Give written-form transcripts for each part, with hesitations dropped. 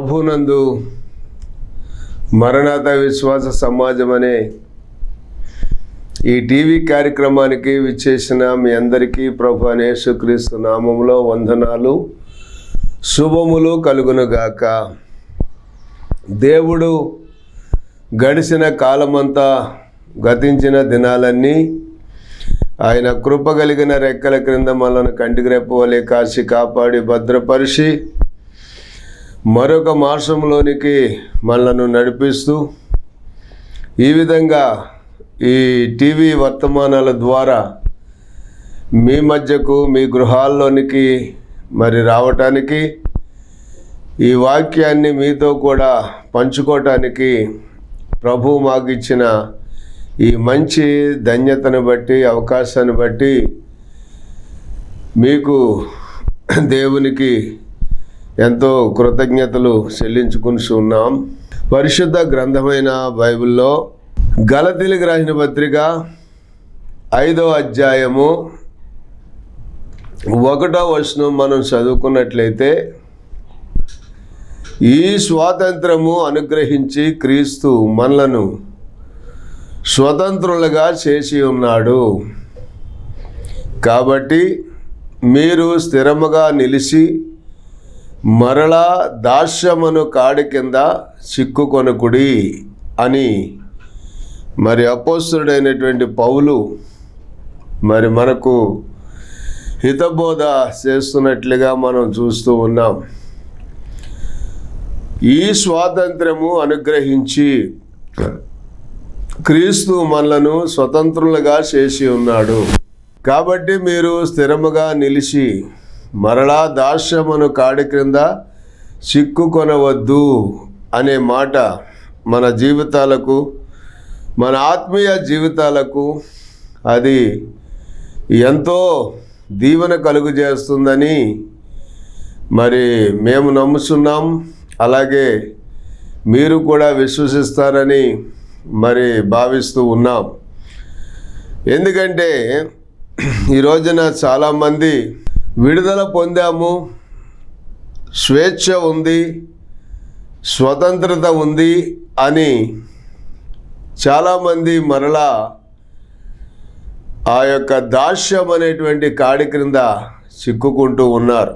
ప్రభునందు మరణాత విశ్వాస సమాజం అనే ఈ టీవీ కార్యక్రమానికి విచ్చేసిన మీ అందరికీ ప్రభు అయిన యేసుక్రీస్తు నామములో వందనాలు, శుభములు కలుగునుగాక. దేవుడు గడిచిన కాలమంతా, గతించిన దినాలన్నీ ఆయన కృప కలిగిన రెక్కల క్రింద మనల్ని కంటికి రెప్పవలే కాచి కాపాడి భద్రపరిచి మరొక మాసంలోనికి మనలను నడిపిస్తూ ఈ విధంగా ఈ టీవీ వర్తమానాల ద్వారా మీ మధ్యకు, మీ గృహాల్లోనికి మరి రావటానికి, ఈ వాక్యాన్ని మీతో కూడా పంచుకోవటానికి ప్రభు మాకు ఇచ్చిన ఈ మంచి ధన్యతను బట్టి, అవకాశాన్ని బట్టి మీకు దేవునికి ఎంతో కృతజ్ఞతలు చెల్లించుకుని ఉన్నాం. పరిశుద్ధ గ్రంథమైన బైబిల్లో గలతీయులకు రాసిన పత్రిక 5వ అధ్యాయము 1వ వచనం మనం చదువుకున్నట్లయితే, ఈ స్వాతంత్రము అనుగ్రహించి క్రీస్తు మనలను స్వతంత్రులుగా చేసి ఉన్నాడు. కాబట్టి మీరు స్థిరముగా నిలిచి మరలా దాస్యమును కాడి కింద చిక్కుకొనకుడి అని మరి అపోస్తలుడైనటువంటి పౌలు మరి మనకు హితబోధ చేస్తున్నట్లుగా మనం చూస్తూ ఉన్నాం. ఈ స్వాతంత్రము అనుగ్రహించి క్రీస్తు మనలను స్వతంత్రులుగా చేసి ఉన్నాడు. కాబట్టి మీరు స్థిరముగా నిలిచి మరలా దాస్యమును కాడి క్రింద చిక్కుకొనవద్దు అనే మాట మన జీవితాలకు, మన ఆత్మీయ జీవితాలకు అది ఎంతో దీవెన కలుగు చేస్తుందని మరి మేము నమ్ముతున్నాం. అలాగే మీరు కూడా విశ్వసిస్తారని మరి భావిస్తూ ఉన్నాం. ఎందుకంటే ఈ రోజున చాలామంది విడుదల పొందాము, స్వేచ్ఛ ఉంది, స్వతంత్రత ఉంది అని చాలామంది మరలా ఆ యొక్క దాస్యం అనేటువంటి కాడి క్రింద చిక్కుకుంటూ ఉన్నారు.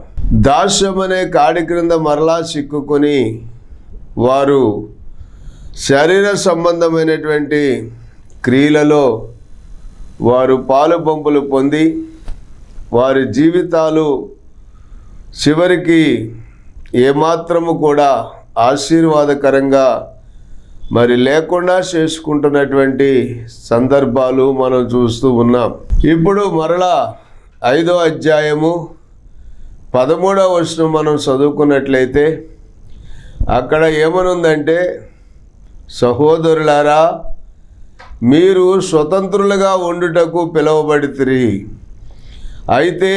దాస్యం అనే కాడి క్రింద మరలా చిక్కుకొని వారు శరీర సంబంధమైనటువంటి క్రియలలో వారు పాలు పంపులు పొంది వారి జీవితాలు చివరికి ఏమాత్రము కూడా ఆశీర్వాదకరంగా మరి లేకుండా చేసుకుంటున్నటువంటి సందర్భాలు మనం చూస్తూ ఉన్నాం. ఇప్పుడు మరలా 5వ అధ్యాయము 13వ వచనం మనం చదువుకున్నట్లయితే అక్కడ ఏమనుందంటే, సహోదరులారా, మీరు స్వతంత్రులుగా ఉండుటకు పిలువబడితిరి. అయితే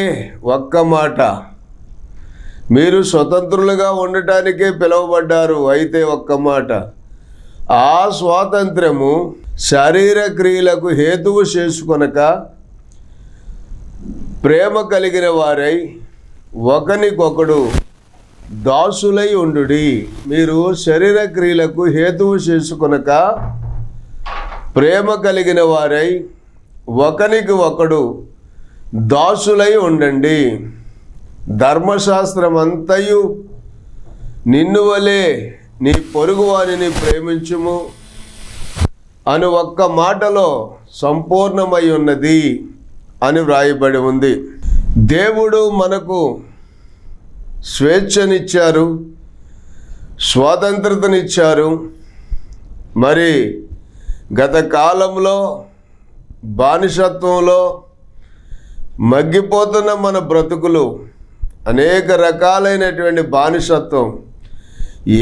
ఒక్క మాట, మీరు స్వతంత్రులుగా ఉండటానికే పిలువబడ్డారు. అయితే ఒక్క మాట, ఆ స్వాతంత్రము శరీర క్రియలకు హేతువు చేసుకొనక ప్రేమ కలిగిన వారై ఒకనికొకడు దాసులై ఉండుడి. మీరు శరీర క్రియలకు హేతువు చేసుకొనక ప్రేమ కలిగిన వారై ఒకనికి ఒకడు దాసులై ఉండండి. ధర్మశాస్త్రం అంతయు నిన్ను వలె నీ పొరుగువానిని ప్రేమించుము అని ఒక్క మాటలో సంపూర్ణమై ఉన్నది అని వ్రాయబడి ఉంది. దేవుడు మనకు స్వేచ్ఛనిచ్చారు, స్వాతంత్రతనిచ్చారు. మరి గత కాలంలో బానిసత్వంలో మగ్గిపోతున్న మన బ్రతుకులు, అనేక రకాలైనటువంటి బానిసత్వం,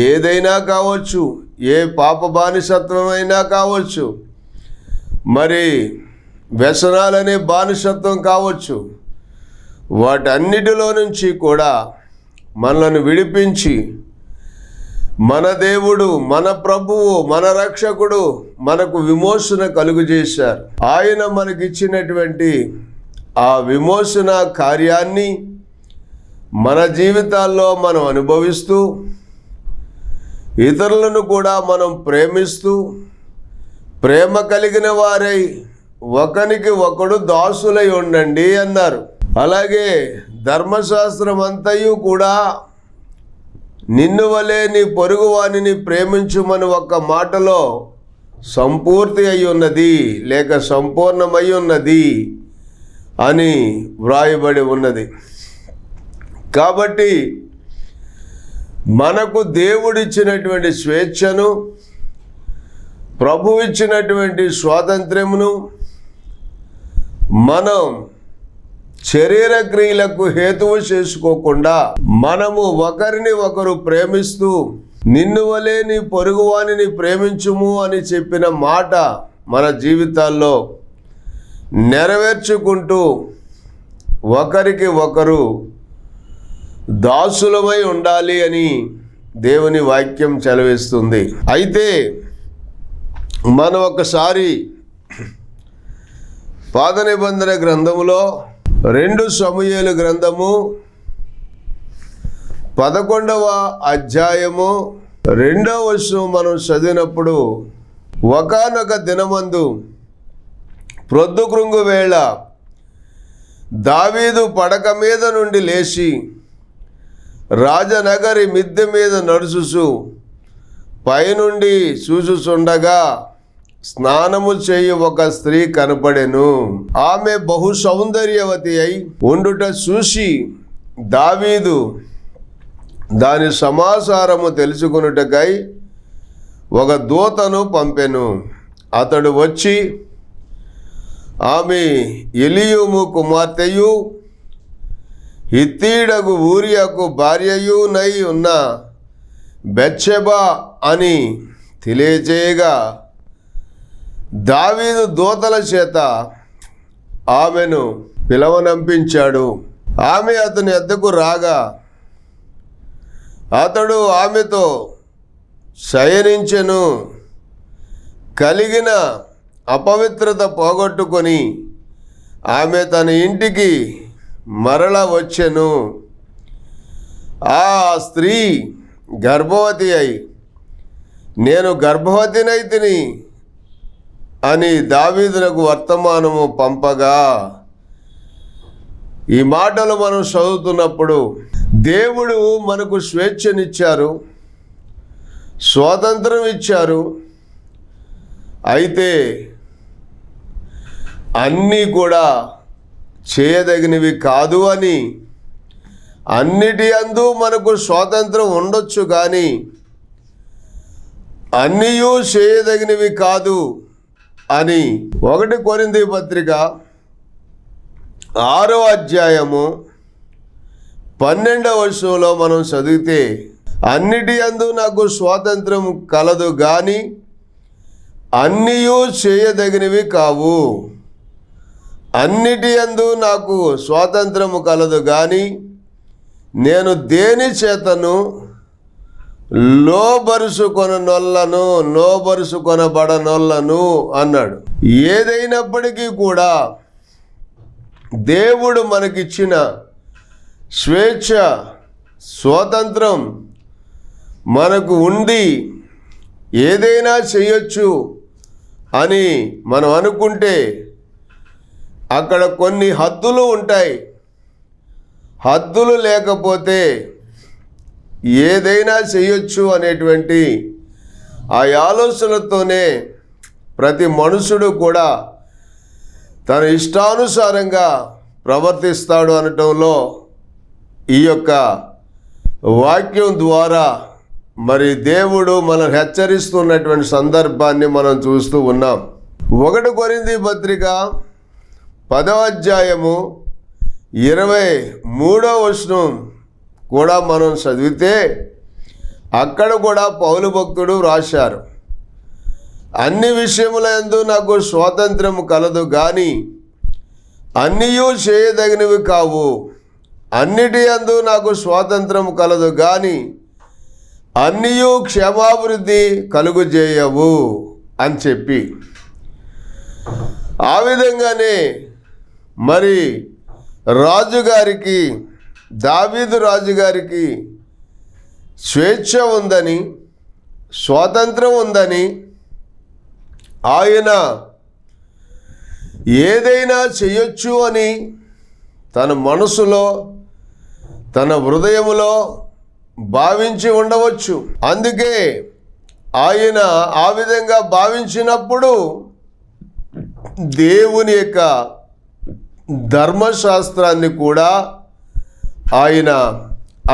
ఏదైనా కావచ్చు, ఏ పాప బానిసత్వం అయినా కావచ్చు, మరి వ్యసనాలనే బానిసత్వం కావచ్చు, వాటన్నిటిలో నుంచి కూడా మనలను విడిపించి మన దేవుడు, మన ప్రభువు, మన రక్షకుడు మనకు విమోచన కలుగజేశారు. ఆయన మనకిచ్చినటువంటి ఆ విమోచన కార్యాన్ని మన జీవితాల్లో మనం అనుభవిస్తూ ఇతరులను కూడా మనం ప్రేమిస్తూ ప్రేమ కలిగిన వారై ఒకరికి ఒకడు దాసులై ఉండండి అన్నారు. అలాగే ధర్మశాస్త్రం అంతయు కూడా నిన్ను వలె నీ పొరుగువానిని ప్రేమించుమని ఒక్క మాటలో సంపూర్తి అయి ఉన్నది లేక సంపూర్ణమై ఉన్నది అని వ్రాయబడి ఉన్నది. కాబట్టి మనకు దేవుడిచ్చినటువంటి స్వేచ్ఛను, ప్రభువు ఇచ్చినటువంటి స్వాతంత్ర్యమును మనం శరీర క్రియలకు హేతువు చేసుకోకుండా మనము ఒకరిని ఒకరు ప్రేమిస్తూ నిన్ను వలె నీ పొరుగువానిని ప్రేమించుము అని చెప్పిన మాట మన జీవితాల్లో నెరవేర్చుకుంటూ ఒకరికి ఒకరు దాసులమై ఉండాలి అని దేవుని వాక్యం సెలవిస్తుంది. అయితే మనం ఒకసారి పాత నిబంధన గ్రంథములో 2 సమూయేలు గ్రంథము 11వ అధ్యాయము 2వ వచనం మనం చదివినప్పుడు, ఒకానొక దినమందు ప్రొద్దుకృంగు వేళ దావీదు పడక మీద నుండి లేచి రాజనగరి మిద్దె మీద నడుచుచు పైనుండి చూచుచుండగా స్నానము చేయు ఒక స్త్రీ కనపడెను. ఆమె బహు సౌందర్యవతి అయి ఉండుట చూసి దావీదు దాని సమాచారము తెలుసుకొనుటకై ఒక దూతను పంపెను. అతడు వచ్చి ఆమె ఎలీయుము కుమార్తెయు హిత్తీయుడగు ఊరియకు భార్యయు నై ఉన్న బెత్షెబా అని తెలియజేయగా దావీదు దూతల చేత ఆమెను పిలవనంపించాడు. ఆమె అతని వద్దకు రాగా అతడు ఆమెతో శయనించెను. కలిగిన అపవిత్రత పోగొట్టుకొని ఆమె తన ఇంటికి మరల వచ్చెను. ఆ స్త్రీ గర్భవతి అయి నేను గర్భవతినైతిని అని దావీదునకు వర్తమానము పంపగా, ఈ మాటలు మనం చదువుతున్నప్పుడు దేవుడు మనకు స్వేచ్ఛనిచ్చారు, స్వాతంత్రం ఇచ్చారు. అయితే అన్నీ కూడా చేయదగినవి కాదు అని, అన్నిటి యందు మనకు స్వాతంత్రం ఉండొచ్చు కానీ అన్నీయూ చేయదగినవి కాదు అని 1 కొరింథీ పత్రిక 6వ అధ్యాయము 12వ వచనంలో మనం చదివితే, అన్నిటి యందు నాకు స్వాతంత్రం కలదు కానీ అన్నీయూ చేయదగినవి కావు. అన్నిటి యందు నాకు స్వాతంత్రము కలదు కానీ నేను దేని చేతను లోబరుచుకొనబడనొల్లను అన్నాడు. ఏదైనప్పటికీ కూడా దేవుడు మనకిచ్చిన స్వేచ్ఛ, స్వాతంత్రం మనకు ఉండి ఏదైనా చేయొచ్చు అని మనం అనుకుంటే అక్కడ కొన్ని హద్దులు ఉంటాయి. హద్దులు లేకపోతే ఏదైనా చేయొచ్చు అనేటువంటి ఆ ఆలోచనతోనే ప్రతి మనుషుడు కూడా తన ఇష్టానుసారంగా ప్రవర్తిస్తాడు అనటంలో ఈ యొక్క వాక్యం ద్వారా మరి దేవుడు మనం హెచ్చరిస్తున్నటువంటి సందర్భాన్ని మనం చూస్తూ ఉన్నాం. 1 కొరింథీ పత్రిక 10వ అధ్యాయము 23వ వచనం కూడా మనం చదివితే అక్కడ కూడా పౌలు భక్తుడు రాశారు, అన్ని విషయములందు నాకు స్వాతంత్రము కలదు కానీ అన్నీయూ చేయదగినవి కావు. అన్నిటి యందు నాకు స్వాతంత్రము కలదు కానీ అన్నీయూ క్షేమాభివృద్ధి కలుగుజేయవు అని చెప్పి, ఆ విధంగానే మరి రాజుగారికి, దావీదు రాజుగారికి స్వేచ్ఛ ఉందని, స్వాతంత్రం ఉందని, ఆయన ఏదైనా చేయొచ్చు అని తన మనసులో, తన హృదయములో భావించి ఉండవచ్చు. అందుకే ఆయన ఆ విధంగా భావించినప్పుడు దేవుని యొక్క ధర్మశాస్త్రాన్ని కూడా ఆయన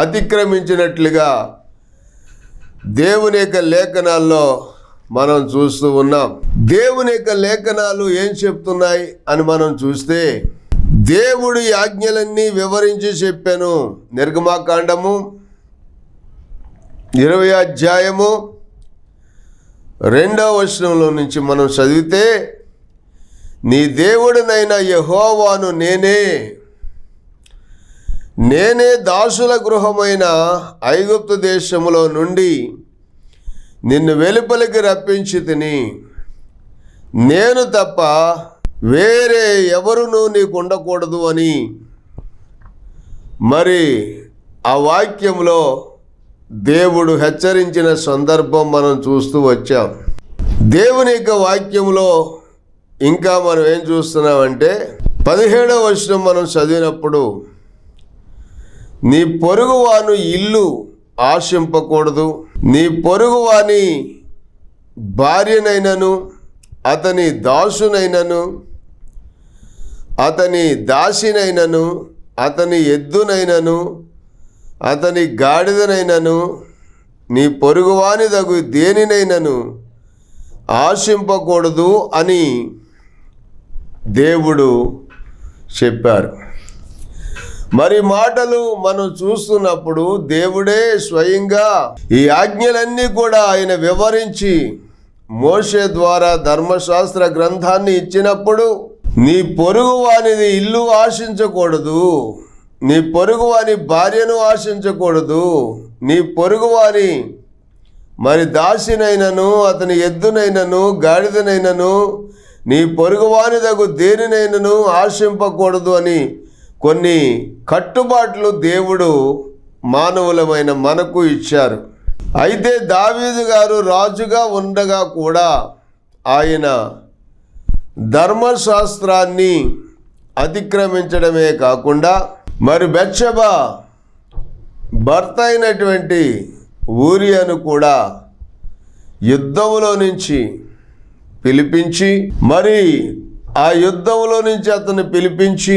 అతిక్రమించినట్లుగా దేవుని యొక్క లేఖనాల్లో మనం చూస్తూ ఉన్నాం. దేవుని యొక్క లేఖనాలు ఏం చెప్తున్నాయి అని మనం చూస్తే, దేవుడి ఆజ్ఞలన్నీ వివరించి చెప్పాను. నిర్గమాకాండము 20వ అధ్యాయము 2వ వచనంలో నుంచి మనం చదివితే, నీ దేవుడినైన యెహోవాను నేనే దాసుల గృహమైన ఐగుప్తు దేశములో నుండి నిన్ను వెలుపలికి రప్పించి తిని, నేను తప్ప వేరే ఎవరునూ నీకు ఉండకూడదు అని మరి ఆ వాక్యంలో దేవుడు హెచ్చరించిన సందర్భం మనం చూస్తూ వచ్చాం. దేవుని యొక్క వాక్యంలో ఇంకా మనం ఏం చూస్తున్నామంటే, 17వ వచనం మనం చదివినప్పుడు, నీ పొరుగువాని ఇల్లు ఆశింపకూడదు, నీ పొరుగువాని భార్యనైనను, అతని దాసునైనను, అతని దాసినైనను, అతని ఎద్దునైనను, అతని గాడిదనైనను, నీ పొరుగువాని దగు దేనినైనను ఆశింపకూడదు అని దేవుడు చెప్పారు. మరి మాటలు మనం చూస్తున్నప్పుడు దేవుడే స్వయంగా ఈ ఆజ్ఞలన్నీ కూడా ఆయన వివరించి మోషే ద్వారా ధర్మశాస్త్ర గ్రంథాన్ని ఇచ్చినప్పుడు, నీ పొరుగువానిది ఇల్లు ఆశించకూడదు, నీ పొరుగువాని భార్యను ఆశించకూడదు, నీ పొరుగువాని మరి దాసినైనను, అతని ఎద్దునైనను, గాడిదనైనను, నీ పొరుగువాని దగు దేనినైనను ఆశింపకూడదు అని కొన్ని కట్టుబాట్లు దేవుడు మానవులమైన మనకు ఇచ్చారు. అయితే దావీదు గారు రాజుగా ఉండగా కూడా ఆయన ధర్మశాస్త్రాన్ని అతిక్రమించడమే కాకుండా, మరి బెత్షెబా భర్త అయినటువంటి ఊరియాను కూడా యుద్ధంలో నుంచి పిలిపించి, మరి ఆ యుద్ధంలో నుంచి అతన్ని పిలిపించి,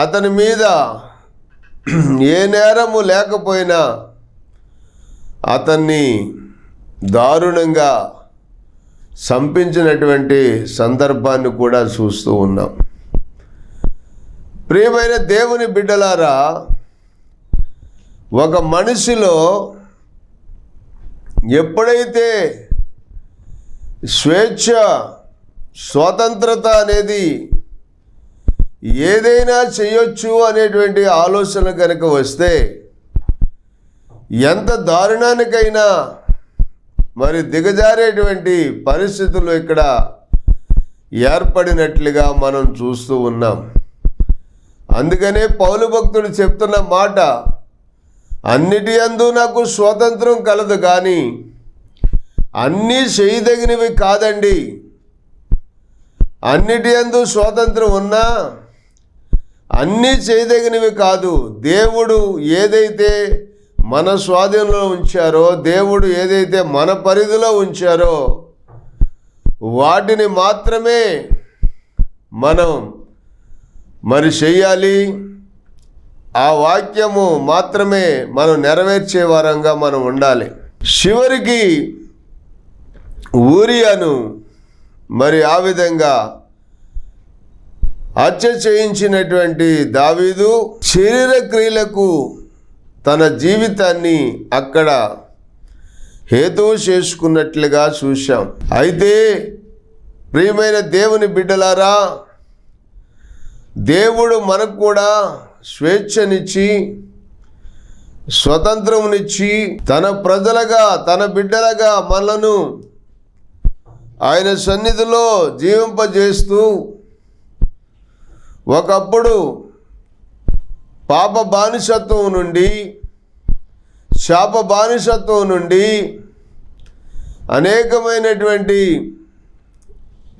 అతని మీద ఏ నేరము లేకపోయినా అతన్ని దారుణంగా చంపించినటువంటి సందర్భాన్ని కూడా చూస్తూ ఉన్నాం. ప్రియమైన దేవుని బిడ్డలారా, ఒక మనిషిలో ఎప్పుడైతే స్వతంత్రత అనేది, ఏదైనా చేయొచ్చు అనేటువంటి ఆలోచన కనుక వస్తే, ఎంత దారుణానికైనా మరి దిగజారేటువంటి పరిస్థితులు ఇక్కడ ఏర్పడినట్లుగా మనం చూస్తూ ఉన్నాం. అందుకనే పౌలు భక్తుడు చెప్తున్న మాట, అన్నిటి యందు నాకు స్వాతంత్రం కలదు కానీ అన్నీ చేయదగినవి కాదండి. అన్నిటి యందు స్వాతంత్రం ఉన్నా అన్నీ చేయదగినవి కాదు. దేవుడు ఏదైతే మన స్వాధీనంలో ఉంచారో, దేవుడు ఏదైతే మన పరిధిలో ఉంచారో వాటిని మాత్రమే మనం మరి చెయ్యాలి. ఆ వాక్యము మాత్రమే మనం నెరవేర్చే వారంగా మనం ఉండాలి. చివరికి ఊరియాను మరి ఆ విధంగా హత్య చేయించినటువంటి దావీదు శరీర క్రియలకు తన జీవితాన్ని అక్కడ హేతువు చేసుకున్నట్లుగా చూశాం. అయితే ప్రియమైన దేవుని బిడ్డలారా, దేవుడు మనకు కూడా స్వేచ్ఛనిచ్చి, స్వతంత్రమునిచ్చి, తన ప్రజలుగా, తన బిడ్డలుగా మనలను ఆయన సన్నిధిలో జీవింపజేస్తూ, ఒకప్పుడు పాప బానిసత్వం నుండి, శాప బానిసత్వం నుండి అనేకమైనటువంటి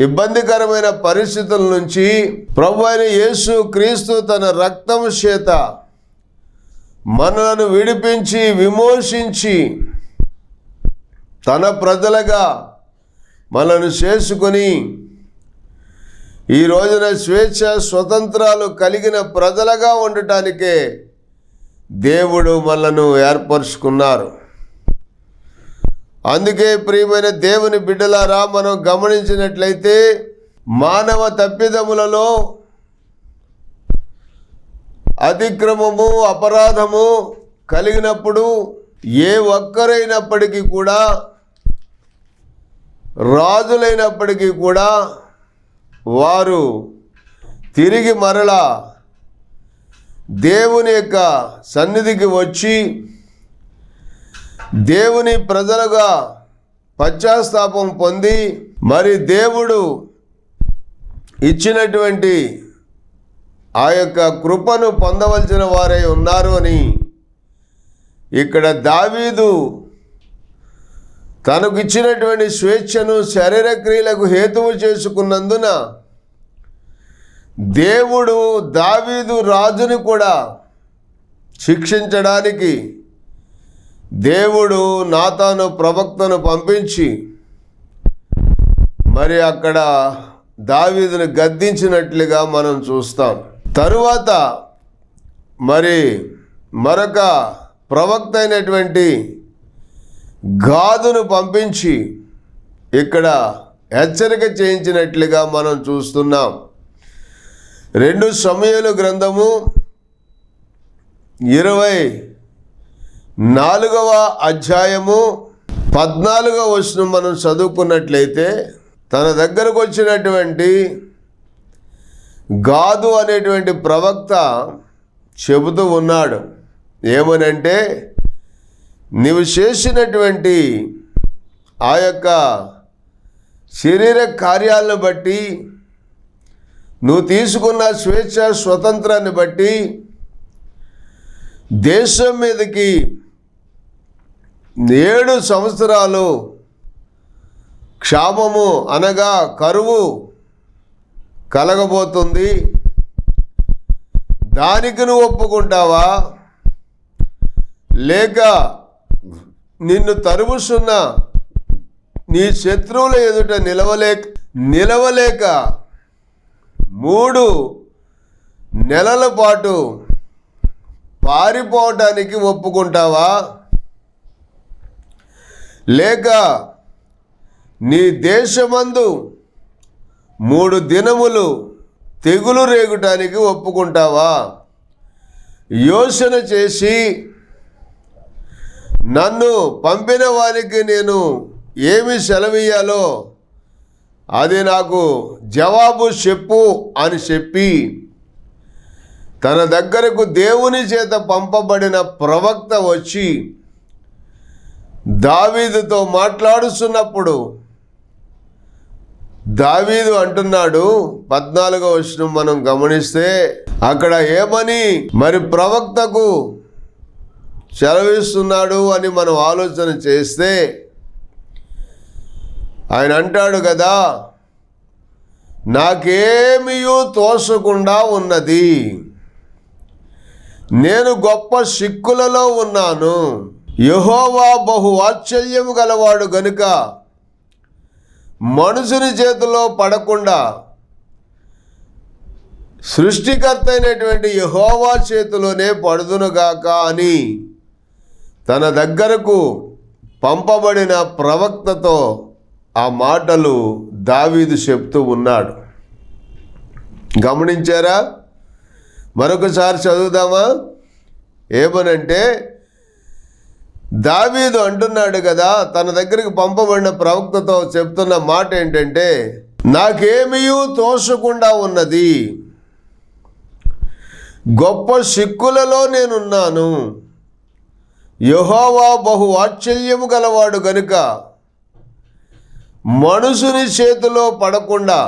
ఇబ్బందికరమైన పరిస్థితుల నుంచి ప్రభు అయిన యేసు క్రీస్తు తన రక్తం చేత మనలను విడిపించి విమోచించి తన ప్రజలుగా మనను చేసుకొని ఈ రోజున స్వేచ్ఛ స్వతంత్రాలు కలిగిన ప్రజలుగా ఉండటానికే దేవుడు మనలను ఏర్పరచుకున్నారు. అందుకే ప్రియమైన దేవుని బిడ్డలారా, మనం గమనించినట్లయితే మానవ తప్పిదములలో అతిక్రమము అపరాధము కలిగినప్పుడు ఏ ఒక్కరైనప్పటికీ కూడా, రాజులైనప్పటికీ కూడా వారు తిరిగి మరలా దేవుని యొక్క సన్నిధికి వచ్చి దేవుని ప్రజలుగా పశ్చాత్తాపం పొంది మరి దేవుడు ఇచ్చినటువంటి ఆ యొక్క కృపను పొందవలసిన వారై ఉన్నారు అని ఇక్కడ దావీదు తనకు ఇచ్చినటువంటి స్వేచ్ఛను శరీర క్రియలకు హేతువు చేసుకున్నందున దేవుడు దావీదు రాజుని కూడా శిక్షించడానికి దేవుడు నాతాను ప్రవక్తను పంపించి మరి అక్కడ దావీదును గద్దించినట్లుగా మనం చూస్తాం. తరువాత మరి మరొక ప్రవక్త అయినటువంటి గాదును పంపించి ఇక్కడ హెచ్చరిక చేయించినట్లుగా మనం చూస్తున్నాం. 2 సమూయేలు గ్రంథము 24వ అధ్యాయము 14వ వచనం మనం చదువుకున్నట్లయితే తన దగ్గరకు వచ్చినటువంటి గాదు అనేటువంటి ప్రవక్త చెబుతూ ఉన్నాడు. ఏమనంటే, నీవు చేసినటువంటి ఆ యొక్క శరీర కార్యాలను బట్టి, నువ్వు తీసుకున్న స్వేచ్ఛ స్వతంత్రాన్ని బట్టి దేశం మీదకి 7 సంవత్సరాలు క్షామము అనగా కరువు కలగబోతుంది. దానికి నువ్వు ఒప్పుకుంటావా, లేక నిన్ను తరుముస్తున్న నీ శత్రువుల ఎదుట నిలవలేక 3 నెలల పాటు పారిపోవటానికి ఒప్పుకుంటావా, లేక నీ దేశమందు 3 దినములు తెగులు రేగుటానికి ఒప్పుకుంటావా? యోచన చేసి నన్ను పంపిన వారికి నేను ఏమి సెలవియ్యాలో అది నాకు జవాబు చెప్పు అని చెప్పి తన దగ్గరకు దేవుని చేత పంపబడిన ప్రవక్త వచ్చి దావీదుతో మాట్లాడుతున్నప్పుడు దావీదు అంటున్నాడు, 14వ వచనం మనం గమనిస్తే అక్కడ ఏమని మరి ప్రవక్తకు సెలవిస్తున్నాడు అని మనం ఆలోచన చేస్తే ఆయన అంటాడు కదా, నాకేమీయూ తోచకుండా ఉన్నది, నేను గొప్ప సిక్కులలో ఉన్నాను. యెహోవా బహు వాత్సల్యము గలవాడు గనుక మనుషుని చేతిలో పడకుండా సృష్టికర్త అయినటువంటి యెహోవా చేతిలోనే పడుదునుగాక అని తన దగ్గరకు పంపబడిన ప్రవక్తతో ఆ మాటలు దావీదు చెప్తూ ఉన్నాడు. గమనించారా? మరొకసారి చదువుదామా? ఏమనంటే, దావీదు అంటున్నాడు కదా, తన దగ్గరికి పంపబడిన ప్రవక్తతో చెప్తున్న మాట ఏంటంటే, నాకేమీయూ తోచకుండా ఉన్నది, గొప్ప సిక్కులలో నేనున్నాను. యెహోవా బహు వాత్సల్యము గలవాడు గనుక మనుషుని చేతిలో పడకుండా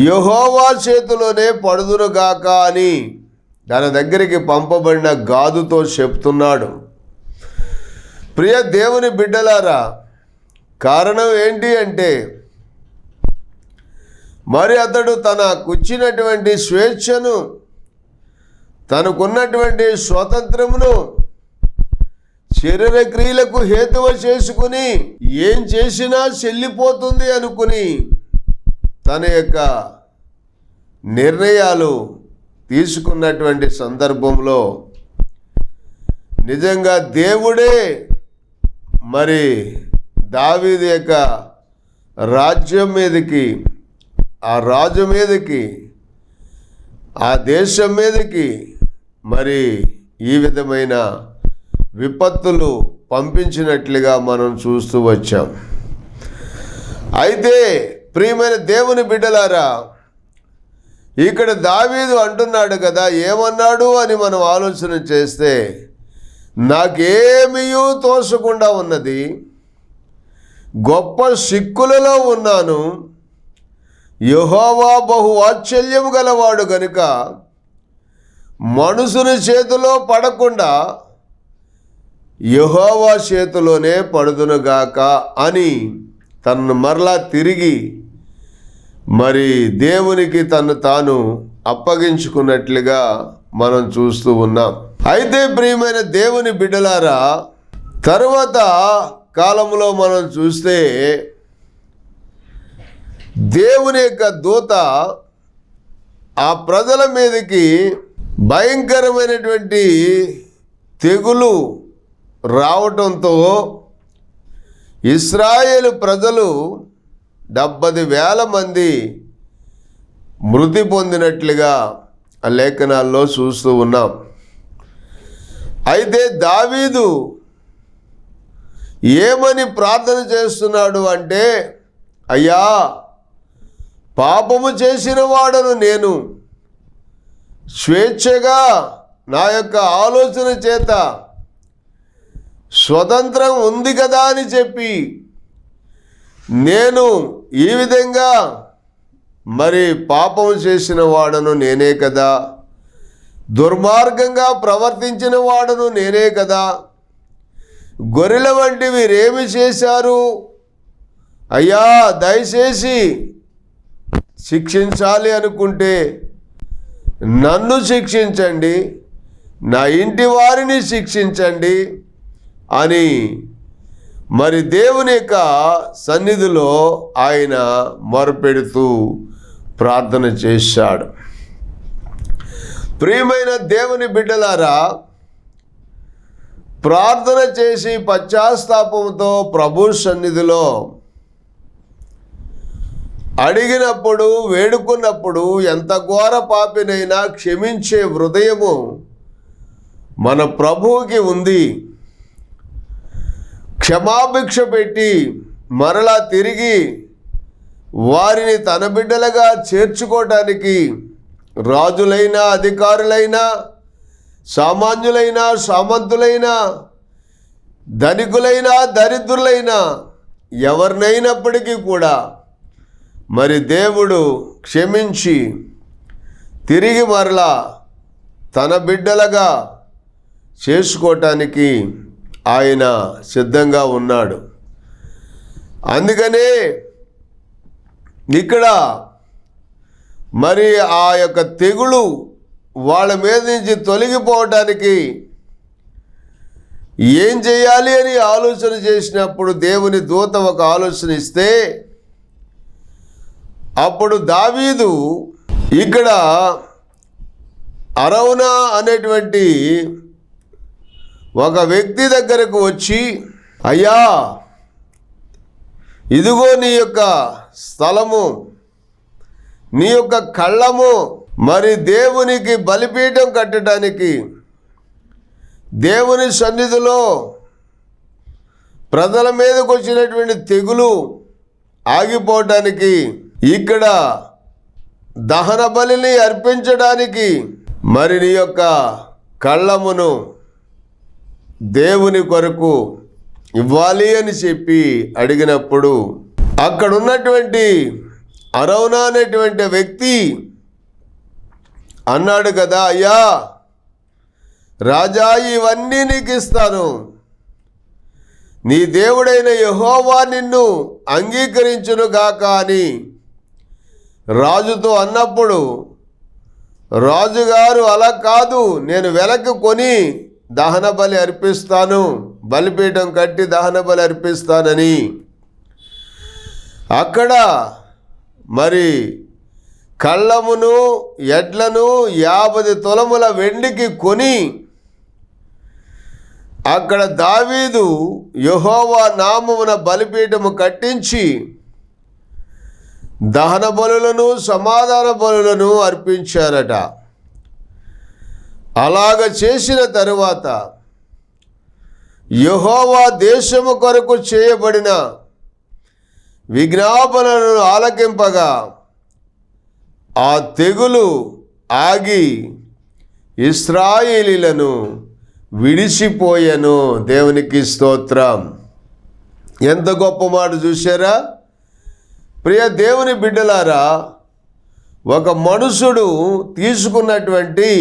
యెహోవా చేతిలోనే పడుదునుగాక అని తన దగ్గరికి పంపబడిన గాదుతో చెప్తున్నాడు. ప్రియ దేవుని బిడ్డలారా, కారణం ఏంటి అంటే మరి అతడు తనకుచ్చినటువంటి స్వేచ్ఛను, తనకున్నటువంటి స్వాతంత్రమును శరీర క్రియలకు హేతువ చేసుకుని ఏం చేసినా చెల్లిపోతుంది అనుకుని తన యొక్క నిర్ణయాలు తీసుకున్నటువంటి సందర్భంలో నిజంగా దేవుడే మరి దావీదు యొక్క రాజ్యం మీదకి, ఆ రాజు మీదకి, ఆ దేశం మీదకి మరి ఈ విధమైన విపత్తులు పంపించినట్లుగా మనం చూస్తూ వచ్చాం. అయితే ప్రియమైన దేవుని బిడ్డలారా, ఇక్కడ దావీదు అంటున్నాడు కదా, ఏమన్నాడు అని మనం ఆలోచన చేస్తే, నాకేమీ తోచకుండా ఉన్నది, గొప్ప సిక్కులలో ఉన్నాను, యెహోవా బహు వాత్సల్యము గలవాడు గనుక మనుషుని చేతిలో పడకుండా యెహోవా చేతిలోనే పడుదునుగాక అని తనను మరలా తిరిగి మరి దేవునికి తను తాను అప్పగించుకున్నట్లుగా మనం చూస్తూ ఉన్నాం. అయితే ప్రియమైన దేవుని బిడ్డలారా, తరువాత కాలంలో మనం చూస్తే దేవుని యొక్క దూత ఆ ప్రజల మీదకి భయంకరమైనటువంటి తెగులు రావటంతో ఇశ్రాయేలు ప్రజలు 70,000 మంది మృతి పొందినట్లుగా ఆ లేఖనాల్లో చూస్తూ ఉన్నాం. అయితే దావీదు ఏమని ప్రార్థన చేస్తున్నాడు అంటే, అయ్యా, పాపము చేసిన వాడను నేను, స్వేచ్ఛగా నా యొక్క ఆలోచన చేత స్వతంత్రం ఉంది కదా అని చెప్పి నేను ఈ విధంగా మరి పాపము చేసిన వాడను నేనే కదా, దుర్మార్గంగా ప్రవర్తించిన వాడను నేనే కదా, గొర్రెల వంటి వీరేమి చేశారు, అయ్యా దయచేసి శిక్షించాలి అనుకుంటే నన్ను శిక్షించండి, నా ఇంటి వారిని శిక్షించండి అని మరి దేవుని యొక్క సన్నిధిలో ఆయన మొరపెడుతూ ప్రార్థన చేశాడు. ప్రియమైన దేవుని బిడ్డలారా, ప్రార్థన చేసి పశ్చాత్తాపంతో ప్రభు సన్నిధిలో అడిగినప్పుడు, వేడుకున్నప్పుడు ఎంత ఘోర పాపినైనా క్షమించే హృదయము మన ప్రభువుకి ఉంది. క్షమాభిక్ష పెట్టి మరలా తిరిగి వారిని తన బిడ్డలుగా చేర్చుకోవటానికి రాజులైనా, అధికారులైనా, సామాన్యులైనా, సామంతులైనా, ధనికులైనా, దరిద్రులైనా ఎవరినైనప్పటికీ కూడా మరి దేవుడు క్షమించి తిరిగి మరలా తన బిడ్డలుగా చేసుకోవటానికి ఆయన సిద్ధంగా ఉన్నాడు. అందుకనే ఇక్కడ మరి ఆ యొక్క తెగులు వాళ్ళ మీద నుంచి తొలగిపోవటానికి ఏం చేయాలి అని ఆలోచన చేసినప్పుడు దేవుని దూత ఒక ఆలోచన ఇస్తే, అప్పుడు దావీదు ఇక్కడ అరౌనా అనేటువంటి ఒక వ్యక్తి దగ్గరకు వచ్చి, అయ్యా, ఇదిగో నీ యొక్క స్థలము, నీ యొక్క కళ్ళము, మరి దేవునికి బలిపీఠం కట్టడానికి, దేవుని సన్నిధిలో ప్రజల మీదకు వచ్చినటువంటి తెగులు ఆగిపోవటానికి, ఇక్కడ దహన బలిని అర్పించడానికి మరి నీ యొక్క కళ్ళమును దేవుని కొరకు ఇవ్వాలి అని చెప్పి అడిగినప్పుడు, అక్కడ ఉన్నటువంటి అరౌనా అనేటువంటి వ్యక్తి అన్నాడు కదా, అయ్యా రాజా, ఇవన్నీ నీకు ఇస్తాను, నీ దేవుడైన యెహోవా నిన్ను అంగీకరించునుగాక అని రాజుతో అన్నప్పుడు రాజుగారు అలా కాదు, నేను వెలకి కొని దహన బలి అర్పిస్తాను, బలిపీఠం కట్టి దహన బలి అర్పిస్తానని అక్కడ మరి కళ్ళమును ఎడ్లను 50 తులముల వెండికి కొని అక్కడ దావీదు యెహోవా నామమున బలిపీఠము కట్టించి దహన బలులను సమాధాన బలులను అర్పించారట. అలాగ చేసిన తరువాత యెహోవా దేశము కొరకు చేయబడిన విజ్ఞాపనలను ఆలకింపగా ఆ తెగులు ఆగి ఇశ్రాయేలీలను విడిచిపోయెను. దేవునికి స్తోత్రం. ఎంత గొప్ప మాట చూశారా ప్రియ దేవుని బిడ్డలారా. ఒక మనుషుడు తీసుకున్నటువంటి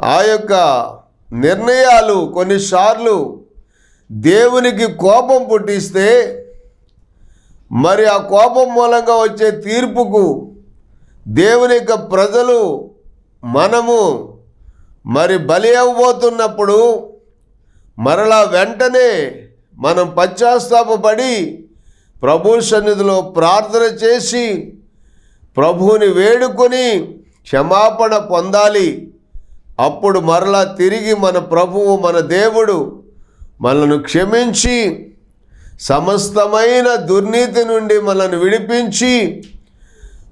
ఆ యొక్క నిర్ణయాలు కొన్నిసార్లు దేవునికి కోపం పుట్టిస్తే మరి ఆ కోపం మూలంగా వచ్చే తీర్పుకు దేవుని యొక్క ప్రజలు మనము మరి బలి అవ్వబోతున్నప్పుడు మరలా వెంటనే మనం పశ్చాత్తాపపడి ప్రభు సన్నిధిలో ప్రార్థన చేసి ప్రభువుని వేడుకొని క్షమాపణ పొందాలి. అప్పుడు మరలా తిరిగి మన ప్రభువు మన దేవుడు మనను క్షమించి సమస్తమైన దుర్నీతి నుండి మనల్ని విడిపించి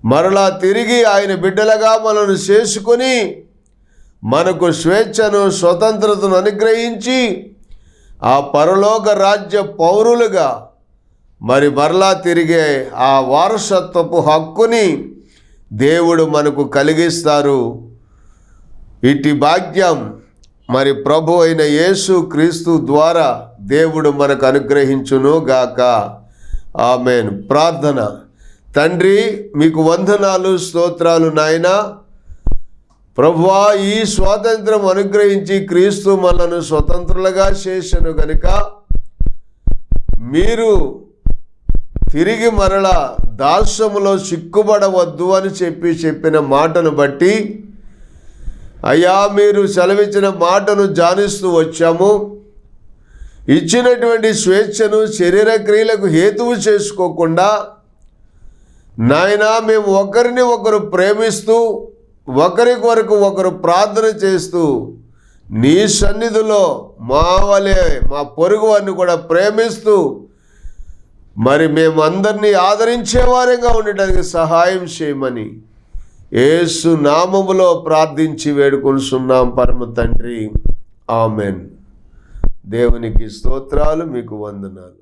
మరలా తిరిగి ఆయన బిడ్డలుగా మనల్ని చేసుకొని మనకు స్వేచ్ఛను స్వతంత్రతను అనుగ్రహించి ఆ పరలోక రాజ్య పౌరులుగా మరి మరలా తిరిగే ఆ వారసత్వపు హక్కుని దేవుడు మనకు కలిగిస్తారు. ఇట్టి భాగ్యం మరి ప్రభు అయిన యేసు క్రీస్తు ద్వారా దేవుడు మనకు అనుగ్రహించును గాక. ఆమేన్. ప్రార్థన. తండ్రి మీకు వందనాలు, స్తోత్రాలు నాయనా. ప్రభువా, ఈ స్వాతంత్రం అనుగ్రహించి క్రీస్తు మనను స్వతంత్రులుగా చేసెను గనుక మీరు తిరిగి మరల దాస్యములో చిక్కుబడవద్దు అని చెప్పిన మాటను బట్టి అయ్యా మీరు సెలవిచ్చిన మాటను ధ్యానిస్తూ వచ్చాము. ఇచ్చినటువంటి స్వేచ్ఛను శరీర క్రియలకు హేతువు చేసుకోకుండా నాయనా మేము ఒకరిని ఒకరు ప్రేమిస్తూ ఒకరి కొరకు ఒకరు ప్రార్థన చేస్తూ నీ సన్నిధిలో మా వలె మా పొరుగు వారిని కూడా ప్రేమిస్తూ మరి మేము అందరినీ ఆదరించేవారంగా ఉండటానికి సహాయం చేయమని యేసు నామములో ప్రార్థించి వేడుకొనుచున్నాం పరమ తండ్రి. ఆమెన్. దేవునికి స్తోత్రాలు, మీకు వందనాలు.